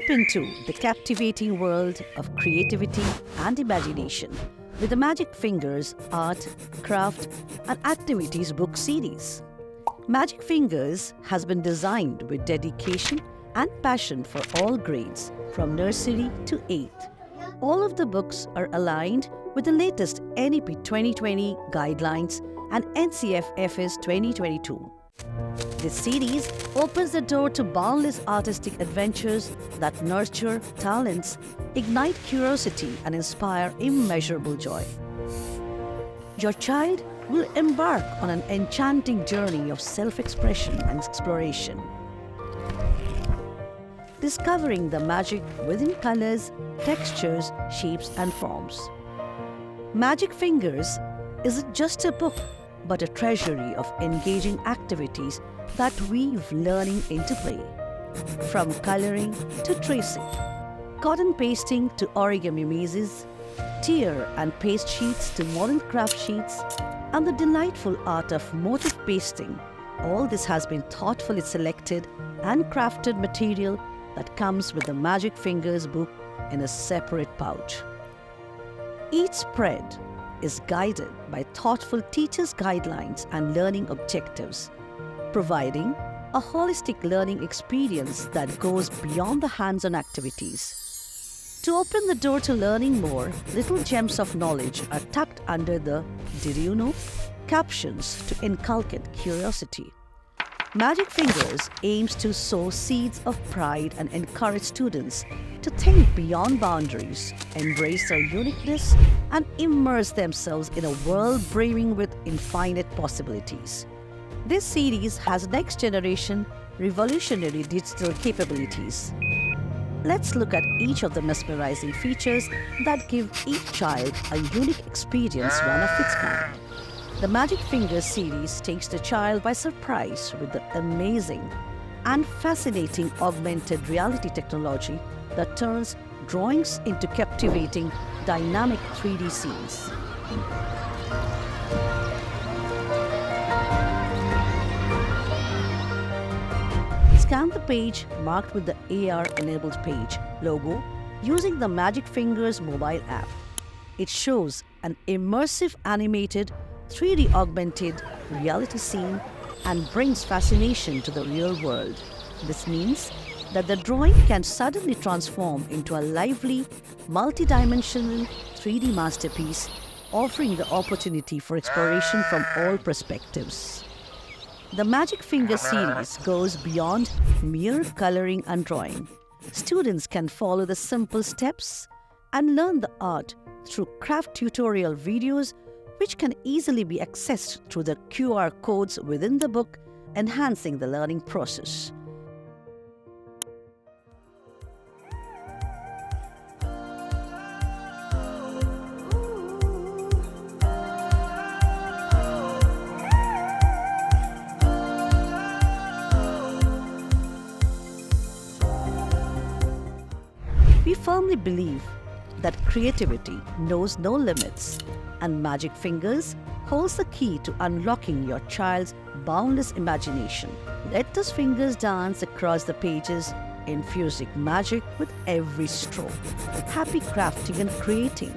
Step into the captivating world of creativity and imagination with the Magic Fingers Art, Craft and Activities book series. Magic Fingers has been designed with dedication and passion for all grades, from nursery to 8th. All of the books are aligned with the latest NEP 2020 guidelines and NCFFS 2022. This series opens the door to boundless artistic adventures that nurture talents, ignite curiosity, and inspire immeasurable joy. Your child will embark on an enchanting journey of self-expression and exploration, discovering the magic within colors, textures, shapes, and forms. Magic Fingers isn't just a book, but a treasury of engaging activities that weave learning into play. From coloring to tracing, cotton pasting to origami mazes, tear and paste sheets to modern craft sheets, and the delightful art of motif pasting, all this has been thoughtfully selected and crafted material that comes with the Magic Fingers book in a separate pouch. Each spread is guided by thoughtful teachers' guidelines and learning objectives, providing a holistic learning experience that goes beyond the hands-on activities. To open the door to learning more, little gems of knowledge are tucked under the "Did you know?" captions to inculcate curiosity. Magic Fingers aims to sow seeds of pride and encourage students to think beyond boundaries, embrace their uniqueness, and immerse themselves in a world brimming with infinite possibilities. This series has next-generation, revolutionary digital capabilities. Let's look at each of the mesmerizing features that give each child a unique experience, one of its kind. The Magic Fingers series takes the child by surprise with the amazing and fascinating augmented reality technology that turns drawings into captivating, dynamic 3D scenes. Scan the page marked with the AR-enabled page logo using the Magic Fingers mobile app. It shows an immersive animated 3D augmented reality scene and brings fascination to the real world. This means that the drawing can suddenly transform into a lively, multi-dimensional 3D masterpiece, offering the opportunity for exploration from all perspectives. The Magic Fingers series goes beyond mere coloring and drawing. Students can follow the simple steps and learn the art through craft tutorial videos, which can easily be accessed through the QR codes within the book, enhancing the learning process. We firmly believe that creativity knows no limits, and Magic Fingers holds the key to unlocking your child's boundless imagination. Let those fingers dance across the pages, infusing magic with every stroke. Happy crafting and creating.